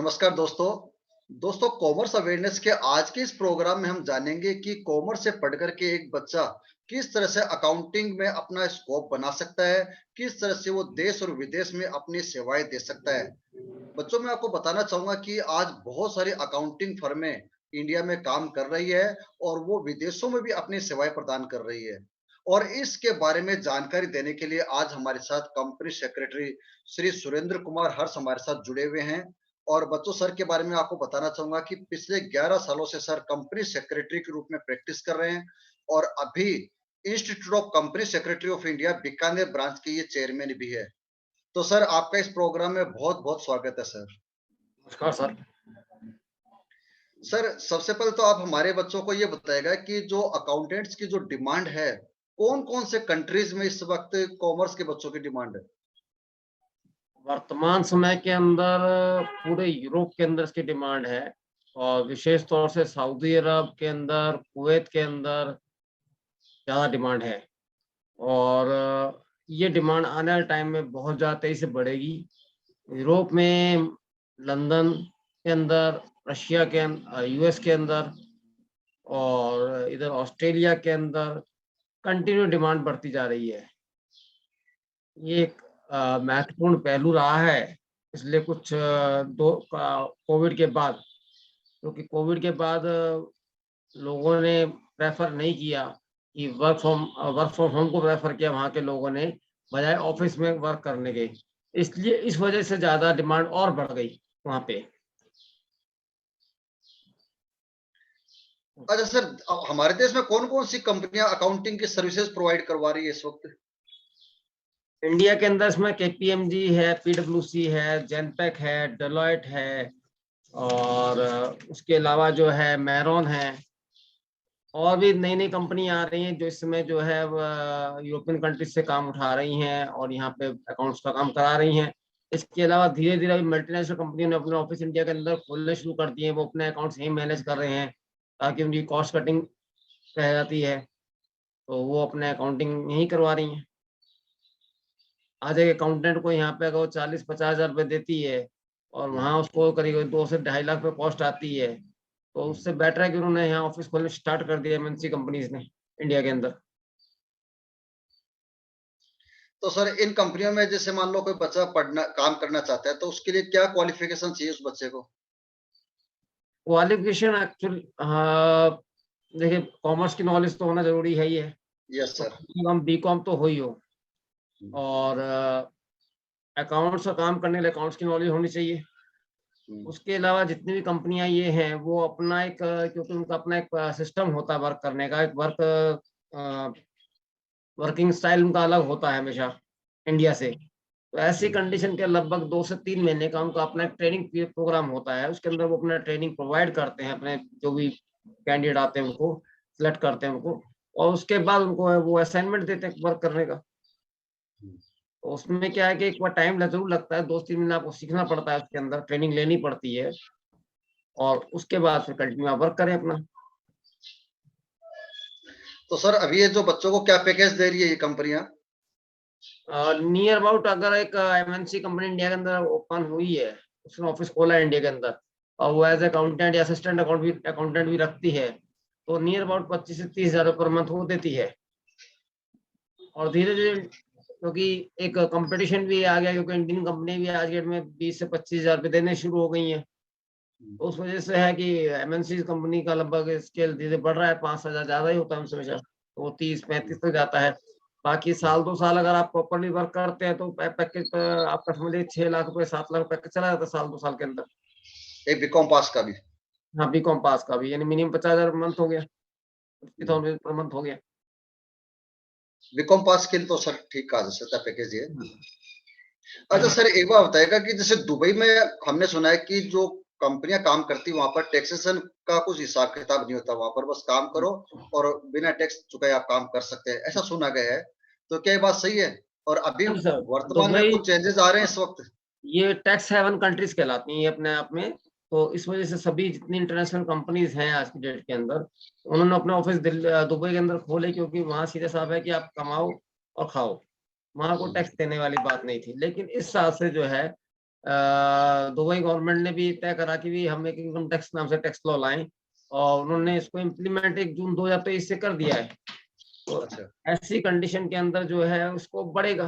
नमस्कार दोस्तों। दोस्तों, कॉमर्स अवेयरनेस के आज के इस प्रोग्राम में हम जानेंगे कि कॉमर्स से पढ़कर के एक बच्चा किस तरह से अकाउंटिंग में अपना स्कोप बना सकता है, किस तरह से वो देश और विदेश में अपनी सेवाएं दे सकता है। बच्चों, मैं आपको बताना चाहूंगा कि आज बहुत सारी अकाउंटिंग फर्में इंडिया में काम कर रही है और वो विदेशों में भी अपनी सेवाएं प्रदान कर रही है। और इसके बारे में जानकारी देने के लिए आज हमारे साथ कंपनी सेक्रेटरी श्री सुरेंद्र कुमार हर्ष हमारे साथ जुड़े हुए हैं। और बच्चों, सर के बारे में आपको बताना चाहूंगा कि पिछले 11 सालों से सर कंपनी सेक्रेटरी के रूप में प्रैक्टिस कर रहे हैं और अभी institute of company secretary of India Bikaner branch के ये चेयरमैन भी है। तो सर, आपका इस प्रोग्राम में बहुत बहुत स्वागत है सर। नमस्कार सर। सर, सबसे पहले तो आप हमारे बच्चों को ये बताएगा कि जो अकाउंटेंट्स की जो डिमांड है, कौन कौन से कंट्रीज में इस वक्त कॉमर्स के बच्चों की डिमांड है? वर्तमान समय के अंदर पूरे यूरोप के अंदर इसकी डिमांड है और विशेष तौर से सऊदी अरब के अंदर, कुवैत के अंदर ज़्यादा डिमांड है। और ये डिमांड आने वाले टाइम में बहुत ज़्यादा तेज़ी से बढ़ेगी। यूरोप में लंदन के अंदर, रशिया के यूएस के अंदर और इधर ऑस्ट्रेलिया के अंदर कंटिन्यू डिमांड बढ़ती जा रही है। ये एक महत्वपूर्ण पहलू रहा है पिछले कुछ कोविड के बाद, क्योंकि कोविड के बाद लोगों ने प्रेफर नहीं किया कि वर्क फ्रॉम होम को प्रेफर किया वहाँ के लोगों ने, बजाय ऑफिस में वर्क करने के। इसलिए इस वजह से ज़्यादा डिमांड और बढ़ गई वहाँ पे। अच्छा सर, हमारे देश में कौन कौन सी कंपनियां अकाउंटिंग की सर्विसेज प्रोवाइड करवा रही है इस वक्त? इंडिया के अंदर इसमें केपीएमजी है, पीडब्ल्यूसी है, जेनपेक है, डेलॉयट है और उसके अलावा जो है मैरॉन है और भी नई नई कंपनी आ रही हैं जो इस समय जो है यूरोपियन कंट्रीज से काम उठा रही हैं और यहाँ पे अकाउंट्स का काम करा रही हैं। इसके अलावा धीरे धीरे अभी मल्टीनेशनल कंपनियों ने अपने ऑफिस इंडिया के अंदर खोलने शुरू कर दिए हैं। वो अपने अकाउंट्स यहीं मैनेज कर रहे हैं ताकि उनकी कॉस्ट कटिंग रह जाती है, तो वो अपने अकाउंटिंग यहीं करवा रही हैं। आज एक अकाउंटेंट को यहाँ पे अगर वो 40-50 हज़ार रुपये देती है और वहाँ उसको करीब 2 से 2.5 लाख रुपये कॉस्ट आती है, तो उससे बेटर है कि उन्होंने यहाँ ऑफिस खोलने स्टार्ट कर दिया एमएनसी कंपनीज ने इंडिया के अंदर। तो सर, इन कंपनियों में जैसे मान लो कोई बच्चा पढ़ना काम करना चाहता है तो उसके लिए क्या क्वालिफिकेशन चाहिए उस बच्चे को? क्वालिफिकेशन एक्चुअली, हाँ देखिए, कॉमर्स की नॉलेज तो होना जरूरी है ही है। यस तो सर। हम बीकॉम तो हो ही हो और अकाउंट्स का काम करने के लिए अकाउंट्स की नॉलेज होनी चाहिए। उसके अलावा जितनी भी कंपनियां ये हैं वो अपना एक क्योंकि उनका अपना एक सिस्टम होता है वर्क करने का, एक वर्किंग स्टाइल उनका अलग होता है हमेशा इंडिया से। तो ऐसी कंडीशन के लगभग 2 से 3 महीने का उनका अपना एक ट्रेनिंग प्रोग्राम होता है। उसके अंदर वो अपना ट्रेनिंग प्रोवाइड करते हैं, अपने जो भी कैंडिडेट आते हैं उनको सिलेक्ट करते हैं उनको, और उसके बाद उनको वो असाइनमेंट देते हैं वर्क करने का। तो उसमें क्या है कि एक बार टाइम जरूर लगता है, 2-3 महीने आपको सीखना पड़ता है, उसके अंदर ट्रेनिंग लेनी पड़ती है और उसके बाद फिर कंटिन्यू आप वर्क करें अपना। तो सर, अभी ये जो बच्चों को क्या पैकेज दे रही है ये कंपनियां? नियर अबाउट अगर एक एमएनसी कंपनी इंडिया के अंदर ओपन हुई है, उसने ऑफिस खोला है इंडिया के अंदर और वो एज अकाउंटेंट या असिस्टेंट अकाउंटेंट भी रखती है, तो नियर अबाउट 25 से 30 हज़ार पर मंथ वो देती है। और धीरे धीरे क्योंकि एक कंपटीशन भी आ गया, क्योंकि इंडियन कंपनी भी आज के डेट में 20 से 25 हज़ार रुपये देने शुरू हो गई हैं, तो उस वजह से है कि एमएनसी कंपनी का लगभग स्केल धीरे बढ़ रहा है। 5,000 ज्यादा ही होता है उनसे हमेशा, तो वो 30-35 तक जाता है। बाकी साल 2 साल अगर आप प्रॉपरली वर्क करते हैं तो पैकेज पर आपका समझिए 6 लाख रुपए 7 लाख पैकेज चला जाता है साल 2 साल के अंदर। एक बीकॉम पास का भी? हाँ, बीकॉम पास का भी, यानी मिनिमम 50,000 मंथ हो गया, 50,000 पर मंथ हो गया। बीकॉम पास के लिए तो सर ठीक कहा जा सकता है पैकेज ये। हाँ। अच्छा सर, एक बार बताएगा कि जैसे दुबई में हमने सुना है कि जो कंपनियां काम करती वहां पर टैक्सेशन का कुछ हिसाब किताब नहीं होता, वहां पर बस काम करो और बिना टैक्स चुकाए आप काम कर सकते हैं, ऐसा सुना गया है। तो क्या ये बात सही है? और अभी नहीं सर, वर्तमान में दुबई कुछ चेंजेस आ रहे हैं इस वक्त? ये टैक्स हेवन कंट्रीज कहलाती हैं अपने आप में। तो इस वजह से सभी जितनी इंटरनेशनल कंपनीज हैं आज की डेट के अंदर, उन्होंने अपने ऑफिस दुबई के अंदर खोले, क्योंकि वहाँ सीधे साफ है कि आप कमाओ और खाओ, वहाँ को टैक्स देने वाली बात नहीं थी। लेकिन इस साल से जो है दुबई गवर्नमेंट ने भी तय करा कि भी हम एक इनकम टैक्स नाम से टैक्स लॉ लाएं, और उन्होंने इसको इम्प्लीमेंट 1 जून 2023 से कर दिया है। तो अच्छा। ऐसी कंडीशन के अंदर जो है उसको बढ़ेगा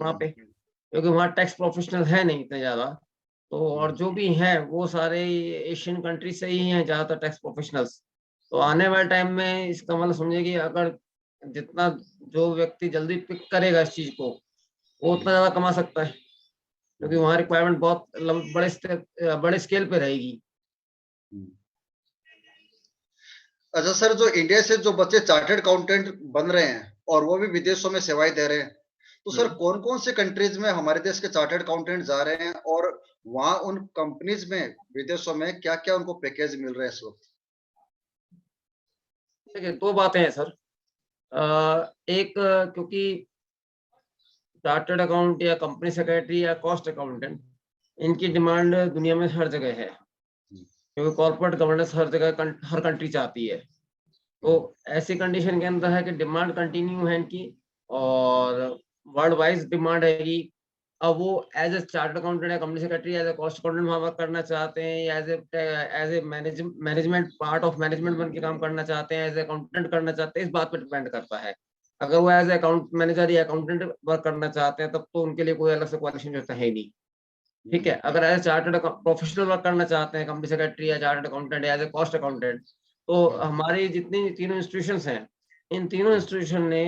वहाँ पे, हम्म, क्योंकि वहाँ टैक्स प्रोफेशनल है नहीं इतने ज़्यादा। तो और हम्म, जो भी हैं वो सारे एशियन कंट्री से ही हैं ज़्यादातर टैक्स प्रोफेशनल्स। तो हम्म, आने वाले टाइम में इसका मतलब समझिए कि अगर जितना जो व्यक्ति जल्दी पिक करेगा इस चीज़ को, वो उतना ज़्यादा कमा सकता है, क्योंकि हम्म, वहाँ रिक्वायरमेंट बहुत बड़े स्केल पे रहेगी। हम्म। अच्छा सर, जो इंडिया से जो बच्चे चार्टर्ड अकाउंटेंट बन रहे हैं और वो भी विदेशों में सेवाएं दे रहे हैं, तो सर हुँ। कौन कौन से कंट्रीज में हमारे देश के चार्टर्ड अकाउंटेंट जा रहे हैं, और वहाँ उन कंपनीज में विदेशों में क्या क्या उनको पैकेज मिल रहे हैं इस वक्त? देखिए 2 बातें हैं सर। एक, क्योंकि चार्टर्ड अकाउंट या कंपनी सेक्रेटरी या कॉस्ट अकाउंटेंट, इनकी डिमांड दुनिया में हर जगह है, हम्म, क्योंकि कॉर्पोरेट गवर्नेंस हर जगह हर कंट्री चाहती है। तो हम्म, ऐसी कंडीशन के अंदर है कि डिमांड कंटिन्यू है इनकी, और वर्ल्ड वाइज़ डिमांड है। अब वो एज़ अ चार्टर्ड अकाउंटेंट या company secretary, as a cost accountant वहाँ वर्क करना चाहते हैं, या as a management part of management बन के काम करना चाहते हैं, एज़ ए अकाउंटेंट करना चाहते हैं, इस बात पे डिपेंड करता है। अगर वो एज़ ए अकाउंट मैनेजर या अकाउंटेंट वर्क करना चाहते हैं, तब तो उनके लिए कोई अलग से क्वालिफ़िकेशन जो है नहीं। ठीक है? हम्म, अगर as a chartered professional work करना चाहते हैं, कंपनी सेक्रेटरी या चार्टर्ड अकाउंटेंट या एज़ अ कॉस्ट अकाउंटेंट, तो हम्म, हमारी जितनी तीनों इंस्टीट्यूशंस हैं, इन तीनों हम्म, इंस्टीट्यूशन ने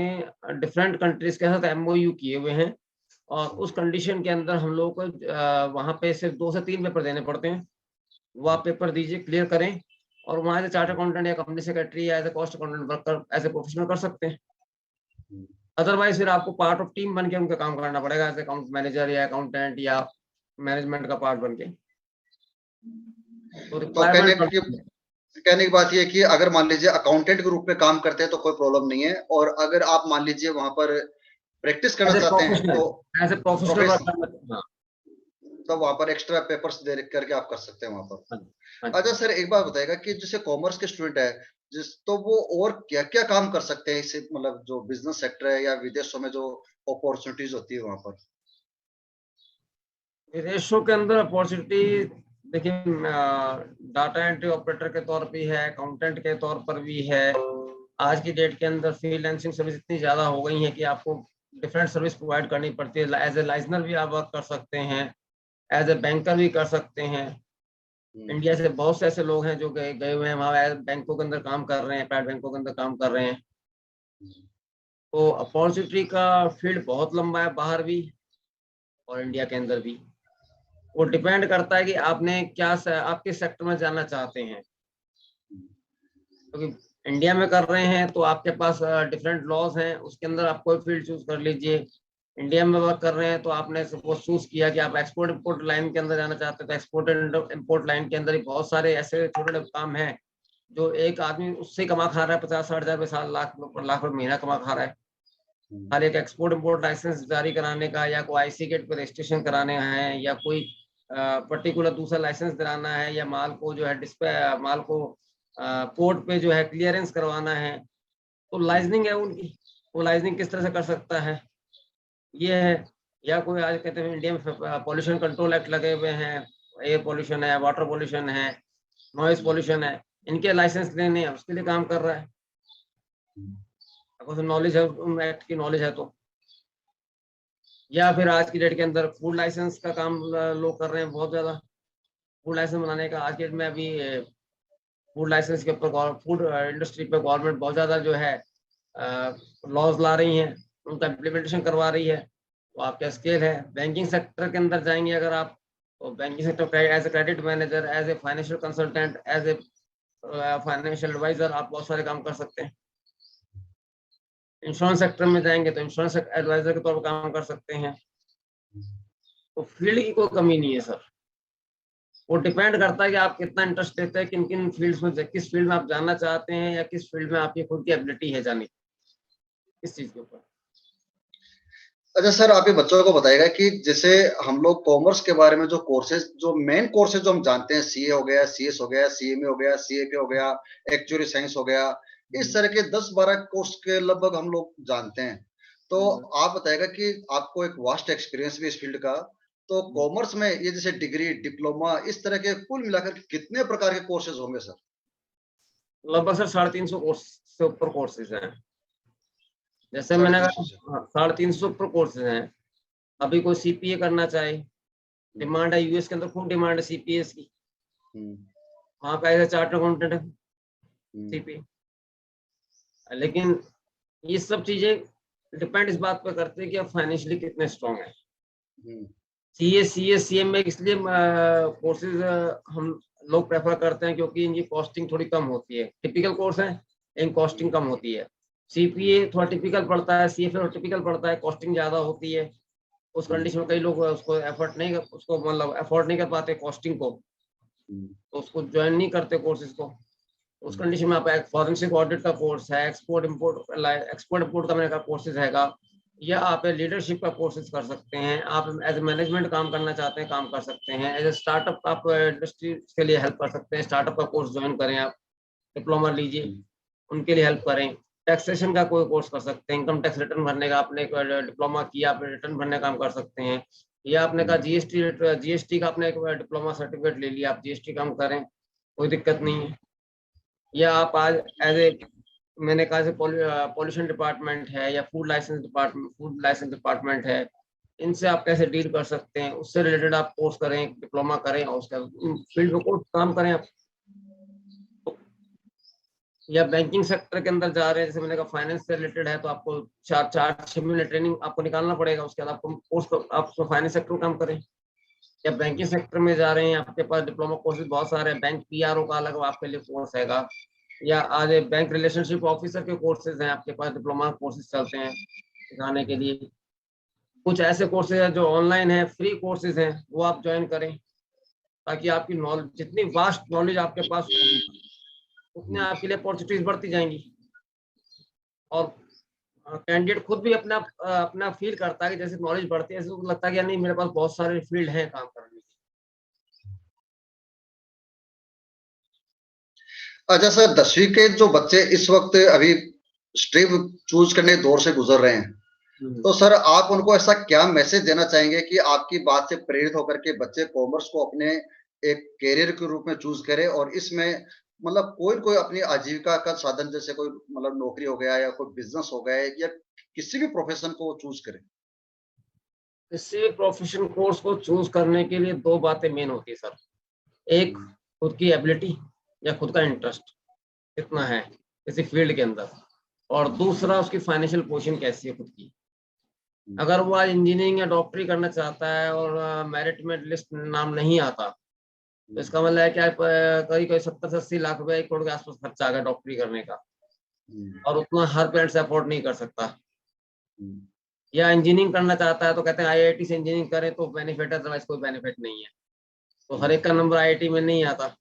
डिफरेंट कंट्रीज़ के साथ एमओयू किए हुए हैं, और हम्म, उस कंडीशन के अंदर हम लोगों को वहाँ पे सिर्फ 2 से 3 पेपर देने पड़ते हैं। वो आप पेपर दीजिए, क्लियर करें, और वहाँ एज़ अ चार्टर्ड अकाउंटेंट या कंपनी सेक्रेटरी या as a cost accountant work कर एज़ अ प्रोफेशनल कर सकते हैं। हम्म। अदरवाइज़ फिर आपको पार्ट ऑफ टीम बन के उनका काम करना पड़ेगा, एज़ अकाउंट मैनेजर या अकाउंटेंट या मैनेजमेंट का पार्ट बन के। तो तो कहने रिक्वायरमेंट की बढ़ती है। कहने की बात ये है कि अगर मान लीजिए अकाउंटेंट के रूप में काम करते हैं तो कोई प्रॉब्लम नहीं है, और अगर आप मान लीजिए वहां पर प्रैक्टिस करना चाहते हैं तो as a professional work profession, करना। हाँ, तो वहां पर एक्स्ट्रा पेपर्स दे करके आप कर सकते हैं वहां पर। हाँ, हाँ अच्छा जी। सर, एक बात बताइएगा कि जैसे कॉमर्स के स्टूडेंट है, जिस तो वो और क्या क्या काम कर सकते हैं इससे, मतलब जो बिजनेस सेक्टर है या विदेशों में जो अपॉर्चुनिटीज होती है वहां पर? विदेशों के अंदर अपॉर्चुनिटी, देखिए, डाटा एंट्री ऑपरेटर के तौर पे है, अकाउंटेंट के तौर पर भी है। आज की डेट के अंदर फ्रीलांसिंग सर्विस इतनी ज़्यादा हो गई है कि आपको डिफरेंट सर्विस प्रोवाइड करनी पड़ती है। एज़ ए लाइज़नर भी आप वर्क कर सकते हैं, एज़ ए बैंकर भी कर सकते हैं। हम्म, इंडिया से बहुत से ऐसे लोग हैं जो गए गए हुए हैं वहाँ, एज़ बैंकों के अंदर काम कर रहे हैं, प्राइवेट बैंकों के अंदर काम कर रहे हैं। हम्म, तो अपॉर्चुनिटी का फील्ड बहुत लंबा है, बाहर भी और इंडिया के अंदर भी। वो डिपेंड करता है कि आपने आप किस सेक्टर में जाना चाहते हैं। हम्म, क्योंकि इंडिया में कर रहे हैं तो आपके पास डिफरेंट लॉज हैं, उसके अंदर आप कोई फील्ड चूज कर लीजिए। इंडिया में वर्क कर रहे हैं तो आपने सपोज चूज किया कि आप एक्सपोर्ट इम्पोर्ट लाइन के अंदर जाना चाहते हैं, तो एक्सपोर्ट एंड इम्पोर्ट लाइन के अंदर ही बहुत सारे ऐसे छोटे छोटे काम हैं जो एक आदमी उससे कमा खा रहा है, 50-60 हजार लाख लाख रुपए महीना कमा खा रहा है। हम्म, हर एक एक्सपोर्ट इम्पोर्ट लाइसेंस जारी कराने का, या कोई आईसी गेट पर रजिस्ट्रेशन कराने हैं, या कोई पर्टिकुलर दूसरा लाइसेंस दिलाना है, या माल को जो है माल को पोर्ट पे जो है क्लियरेंस करवाना है, तो हम्म, लाइजनिंग है उनकी। वो लाइजनिंग किस तरह से कर सकता है, ये है। या कोई आज कहते हैं इंडिया में पॉल्यूशन कंट्रोल एक्ट लगे हुए हैं, एयर पॉल्यूशन है, वाटर पॉल्यूशन है, नॉइज हम्म, पॉल्यूशन है, इनके लाइसेंस लेने हैं, उसके लिए काम कर रहा है। हम्म, अगर नॉलेज है, उन एक्ट की नॉलेज है तो। या फिर आज की डेट के अंदर फूड लाइसेंस का काम लोग कर रहे हैं बहुत ज़्यादा। फूड लाइसेंस बनाने का आज के डेट में अभी फूड लाइसेंस के ऊपर फूड इंडस्ट्री पे गवर्नमेंट बहुत ज़्यादा जो है लॉज ला रही हैं, उनका इम्प्लीमेंटेशन करवा रही है। तो आपका स्केल है। बैंकिंग सेक्टर के अंदर जाएँगे अगर आप, तो banking sector as a credit manager, as a financial consultant, as a financial advisor आप बहुत सारे काम कर सकते हैं। इंश्योरेंस सेक्टर में जाएँगे तो इंश्योरेंस एडवाइज़र के तौर पर काम कर सकते हैं। तो फील्ड की कोई कमी नहीं है सर। वो डिपेंड करता है कि आप कितना इंटरेस्ट लेते हैं, किन-किन फ़ील्ड्स में किस फ़ील्ड में आप जानना चाहते हैं, या किस फ़ील्ड में आपकी खुद की एबिलिटी है जाने की, इस चीज़ के ऊपर। अच्छा सर, आप ये बच्चों को बताइएगा कि जैसे हम लोग कॉमर्स के बारे में जो कोर्सेज, जो मेन कोर्सेज जो हम जानते हैं, सीए हो गया, सीएस हो गया, सीएमए हो गया, सीएपी हो गया, एक्चुअरी साइंस हो गया, इस हुँ, तरह के 10-12 कोर्स के लगभग हम लोग जानते हैं। तो हुँ, आप बताइएगा कि आपको एक वास्ट एक्सपीरियंस भी इस फील्ड का, तो कॉमर्स में ये जैसे डिग्री, डिप्लोमा इस तरह के कुल मिलाकर के कितने प्रकार के कोर्सेज होंगे सर? लगभग सर 350 कोर्स से ऊपर कोर्सेज हैं। जैसे मैंने 350 से? कहा 350 ऊपर कोर्सेज हैं। अभी कोई सीपीए करना चाहे, डिमांड है यूएस के अंदर, खूब डिमांड है सीपीए की। वहाँ का एज चार्टर्ड अकाउंटेंट है सीपीए। लेकिन ये सब चीजें डिपेंड इस बात पर करते हैं कि आप फाइनेंशियली कितने स्ट्रांग हैं। सीएमए इसलिए कोर्सेज हम लोग प्रेफर करते हैं क्योंकि इनकी कॉस्टिंग थोड़ी कम होती है। टिपिकल कोर्स है, इन कॉस्टिंग कम होती है। सीपीए थोड़ा टिपिकल पड़ता है, सीएफए थोड़ा टिपिकल पड़ता है, कॉस्टिंग ज्यादा होती है। उस कंडीशन में कई लोग उसको अफोर्ड नहीं कर पाते कॉस्टिंग को, तो उसको ज्वाइन नहीं करते कोर्सेज को। उस कंडीशन में आप फॉरेंसिक ऑडिट का कोर्स है, एक्सपोर्ट इंपोर्ट का मैंने कहा कोर्सेज हैगा, या आप लीडरशिप का कोर्सेज कर सकते हैं। आप एज मैनेजमेंट काम करना चाहते हैं, काम कर सकते हैं। एज ए स्टार्टअप आप इंडस्ट्री के लिए हेल्प कर सकते हैं, स्टार्टअप का कोर्स ज्वाइन करें, आप डिप्लोमा लीजिए, उनके लिए हेल्प करें। टैक्सेशन का कोई कोर्स कर सकते हैं, इनकम टैक्स रिटर्न भरने का आपने डिप्लोमा किया, आप रिटर्न भरने का काम कर सकते हैं। या आपने कहा जीएसटी का आपने एक डिप्लोमा सर्टिफिकेट ले लिया, आप जीएसटी काम करें, कोई दिक्कत नहीं है। या आप आज एज ए मैंने कहा पॉल्यूशन डिपार्टमेंट है या फूड लाइसेंस डिपार्टमेंट है, इनसे आप कैसे डील कर सकते हैं, उससे रिलेटेड आप कोर्स करें, डिप्लोमा करें और उसका फील्ड में कोर्स काम करें आप। या बैंकिंग सेक्टर के अंदर जा रहे हैं, जैसे मैंने कहा फाइनेंस से रिलेटेड है, तो आपको 4-6 महीने ट्रेनिंग आपको निकालना पड़ेगा, उसके बाद आपको कोर्स आप फाइनेंस सेक्टर में काम करें। या बैंकिंग सेक्टर में जा रहे हैं, आपके पास डिप्लोमा कोर्सेज बहुत सारे हैं, बैंक पीआरओ का अलग आपके लिए कोर्स हैगा, या आज बैंक रिलेशनशिप ऑफिसर के कोर्सेज हैं, आपके पास डिप्लोमा कोर्सेज चलते हैं सिखाने के लिए। कुछ ऐसे कोर्सेज हैं जो ऑनलाइन है, फ्री कोर्सेज हैं, वो आप ज्वाइन करें, ताकि आपकी नॉलेज, जितनी वास्ट नॉलेज आपके पास होगी उतने आपके लिए अपॉर्चुनिटीज बढ़ती जाएंगी। और कैंडिडेट खुद भी अपना अपना फील करता है कि जैसे नॉलेज बढ़ती है, ऐसे उसको लगता है कि नहीं मेरे पास बहुत सारे फील्ड हैं काम करने के। अच्छा सर, 10वीं के जो बच्चे इस वक्त अभी स्ट्रीम चूज करने के दौर से गुजर रहे हैं, तो सर आप उनको ऐसा क्या मैसेज देना चाहेंगे कि आपकी बात से प्रेरित होकर के बच्चे कॉमर्स को अपने एक कैरियर के रूप में चूज करें और इसमें मतलब कोई अपनी आजीविका का साधन, जैसे कोई मतलब नौकरी हो गया या कोई बिजनेस हो गया या किसी भी प्रोफेशन को चूज करें? किसी प्रोफेशन कोर्स को चूज करने के लिए दो बातें मेन होती है सर। एक, खुद की एबिलिटी या खुद का इंटरेस्ट कितना है किसी फील्ड के अंदर, और दूसरा उसकी फाइनेंशियल पोजीशन कैसी है खुद की। अगर वो आज इंजीनियरिंग या डॉक्टरी करना चाहता है और मेरिट में लिस्ट नाम नहीं आता, तो इसका मतलब है कि करीब करीब 70 से 80 लाख रुपए, 1 करोड़ के आसपास खर्चा आ गया डॉक्टरी करने का, और उतना हर पेरेंट से अफोर्ड नहीं कर सकता। या इंजीनियरिंग करना चाहता है तो कहते हैं आईआईटी से इंजीनियरिंग करें तो बेनिफिट है, अदरवाइज कोई बेनिफिट नहीं है। तो हर एक का नंबर आईआईटी में नहीं आता।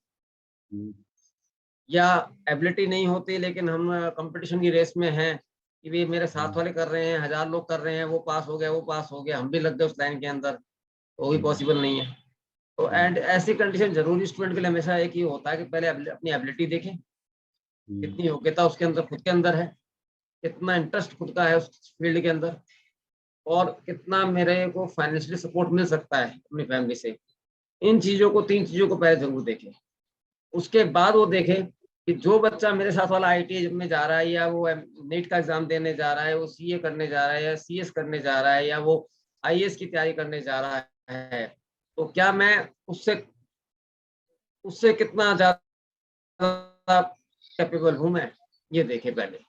या एबिलिटी नहीं होती, लेकिन हम कंपटीशन की रेस में हैं कि भी मेरे साथ वाले कर रहे हैं, 1000 लोग कर रहे हैं, वो पास हो गया, हम भी लग गए उस लाइन के अंदर, तो वो भी पॉसिबल नहीं है। तो एंड ऐसी कंडीशन जरूरी स्टूडेंट के लिए हमेशा एक ही होता है कि पहले अपनी एबिलिटी देखें, कितनी योग्यता उसके अंदर खुद के अंदर है, कितना इंटरेस्ट खुद का है उस फील्ड के अंदर, और कितना मेरे को फाइनेंशियली सपोर्ट मिल सकता है अपनी फैमिली से। इन चीजों को, 3 चीजों को पहले जरूर देखें। उसके बाद वो देखें कि जो बच्चा मेरे साथ वाला आईटी में जा रहा है, या वो नीट का एग्जाम देने जा रहा है, वो सीए करने जा रहा है, या सीएस करने जा रहा है, या वो आईएएस की तैयारी करने जा रहा है, तो क्या मैं उससे उससे कितना ज्यादा कैपेबल हूं मैं, ये देखे पहले।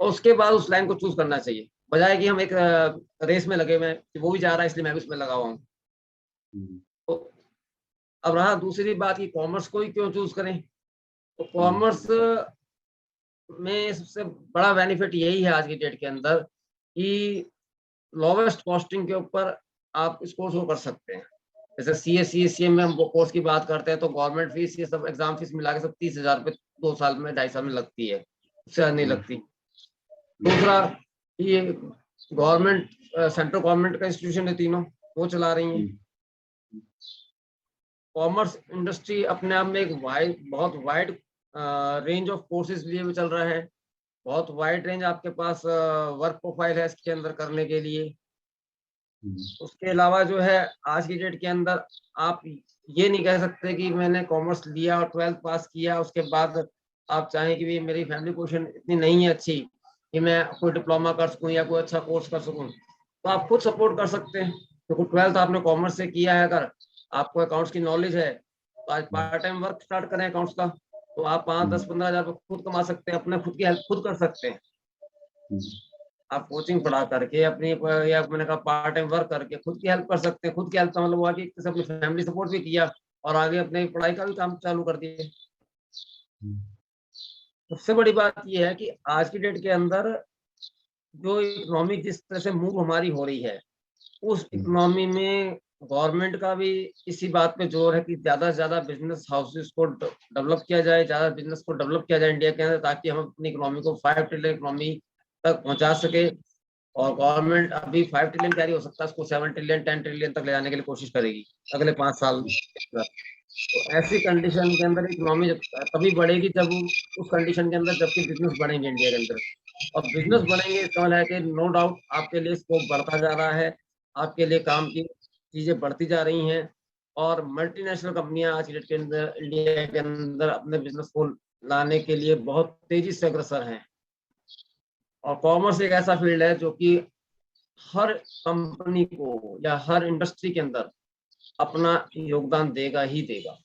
और उसके बाद उस लाइन को चूज करना चाहिए, बजाय कि हम एक रेस में लगे हुए हैं कि वो भी जा रहा है इसलिए मैं भी उसमें लगा हुआ हूँ। तो अब रहा दूसरी बात कि कॉमर्स को ही क्यों चूज करें, तो कॉमर्स में सबसे बड़ा बेनिफिट यही है आज की डेट के अंदर कि लोवेस्ट कॉस्टिंग के ऊपर आप इस कोर्स को कर सकते हैं। जैसे सीए में हम कोर्स की बात करते हैं तो गवर्नमेंट फीस, ये सब एग्जाम फीस मिला के सब 30,000 रुपये 2 साल में, 2.5 साल में लगती है, उससे ज्यादा नहीं लगती। दूसरा, ये गवर्नमेंट, सेंट्रल गवर्नमेंट का इंस्टीट्यूशन है तीनों, वो चला रही हैं। कॉमर्स इंडस्ट्री अपने आप में एक बहुत वाइड रेंज ऑफ कोर्सेज लिए हुए चल रहा है, बहुत वाइड रेंज आपके पास वर्क प्रोफाइल है इसके अंदर करने के लिए। उसके अलावा जो है आज की डेट के अंदर आप ये नहीं कह सकते कि मैंने कॉमर्स लिया और 12th पास किया, उसके बाद आप चाहें कि भी मेरी फैमिली पोजीशन इतनी नहीं है अच्छी कि मैं कोई डिप्लोमा कर सकूं या कोई अच्छा कोर्स कर सकूं, तो आप खुद सपोर्ट कर सकते हैं। क्योंकि 12th आपने कॉमर्स से किया है, अगर आपको अकाउंट्स की नॉलेज है तो आज पार्ट टाइम वर्क स्टार्ट करें अकाउंट्स का, तो आप 5, 10, 15 हजार खुद कमा सकते हैं, अपने खुद की हेल्प खुद कर सकते हैं। आप कोचिंग पढ़ा करके अपनी या मैंने कहा पार्ट टाइम वर्क करके खुद की हेल्प कर सकते हैं। खुद की हेल्प का मतलब हुआ कि अपनी फैमिली सपोर्ट भी किया और आगे अपनी पढ़ाई का भी काम चालू कर दिए। सबसे बड़ी बात ये है कि आज की डेट के अंदर जो इकोनॉमी जिस तरह से मूव हमारी हो रही है, उस इकोनॉमी में गवर्नमेंट का भी इसी बात पे जोर है कि ज़्यादा से ज़्यादा बिज़नेस हाउसेस को डेवलप किया जाए, ज़्यादा बिज़नेस को डेवलप किया जाए इंडिया के अंदर, ताकि हम अपनी इकोनॉमी को 5 ट्रिलियन इकोनॉमी तक पहुँचा सके। और गवर्नमेंट अभी 5 ट्रिलियन कह रही, हो सकता है उसको 7 ट्रिलियन 10 ट्रिलियन तक ले जाने के लिए कोशिश करेगी अगले 5 साल के अंदर। तो ऐसी कंडीशन के अंदर इकोनॉमी तभी बढ़ेगी जब उस कंडीशन के अंदर जबकि बिजनेस बढ़ेंगे इंडिया के अंदर। और बिजनेस बढ़ेंगे इसका मतलब है कि नो डाउट आपके लिए स्कोप बढ़ता जा रहा है, आपके लिए काम की चीजें बढ़ती जा रही हैं और मल्टीनेशनल कंपनियां आज की डेट के अंदर इंडिया के अंदर अपने बिजनेस को लाने के लिए बहुत तेजी से अग्रसर हैं। और कॉमर्स एक ऐसा फील्ड है जो कि हर कंपनी को या हर इंडस्ट्री के अंदर अपना योगदान देगा ही देगा,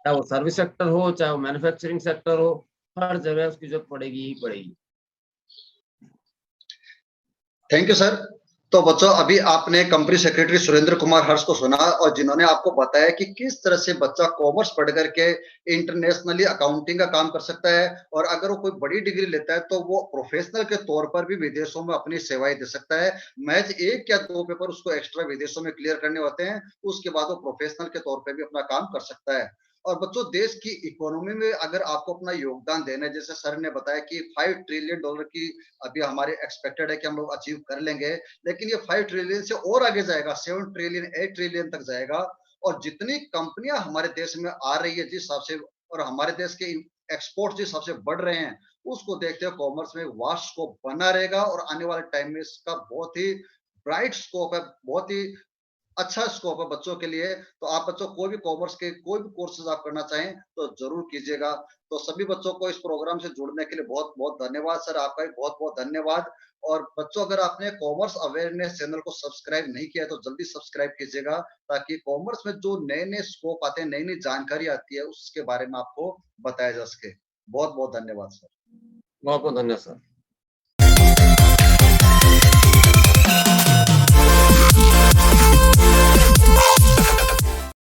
चाहे वो सर्विस सेक्टर हो, चाहे वो मैन्युफैक्चरिंग सेक्टर हो, हर जगह उसकी जरूरत पड़ेगी ही पड़ेगी। Thank you sir. तो बच्चों, अभी आपने कंपनी सेक्रेटरी सुरेंद्र कुमार हर्ष को सुना और जिन्होंने आपको बताया कि किस तरह से बच्चा कॉमर्स पढ़ करके इंटरनेशनली अकाउंटिंग का काम कर सकता है और अगर वो कोई बड़ी डिग्री लेता है तो वो प्रोफेशनल के तौर पर भी विदेशों में अपनी सेवाएं दे सकता है। महज 1 या 2 पेपर उसको एक्स्ट्रा विदेशों में क्लियर करने होते हैं, उसके बाद वो प्रोफेशनल के तौर पर भी अपना काम कर सकता है। और बच्चों, देश की इकोनॉमी में अगर आपको अपना योगदान देना है, जैसे सर ने बताया कि 5 ट्रिलियन डॉलर की अभी हमारे एक्सपेक्टेड है कि हम लोग अचीव कर लेंगे, लेकिन ये 5 ट्रिलियन से और आगे जाएगा, 7 ट्रिलियन 8 ट्रिलियन तक जाएगा। और जितनी कंपनियां हमारे देश में आ रही है जिस हिसाब से, और हमारे देश के एक्सपोर्ट जिस हिसाब से बढ़ रहे हैं, उसको देखते हुए कॉमर्स में वास्ट स्कोप बना रहेगा और आने वाले टाइम में इसका बहुत ही ब्राइट स्कोप है, बहुत ही अच्छा स्कोप है बच्चों के लिए। तो आप बच्चों कोई भी कॉमर्स के कोई भी कोर्सेज आप करना चाहें तो जरूर कीजिएगा। तो सभी बच्चों को इस प्रोग्राम से जुड़ने के लिए बहुत बहुत धन्यवाद सर, आपका भी बहुत बहुत धन्यवाद। और बच्चों, अगर आपने कॉमर्स अवेयरनेस चैनल को सब्सक्राइब नहीं किया है तो जल्दी सब्सक्राइब कीजिएगा, ताकि कॉमर्स में जो नए नए स्कोप आते हैं, नई नई जानकारी आती है, उसके बारे में आपको बताया जा सके। बहुत बहुत धन्यवाद सर। बहुत बहुत धन्यवाद सर।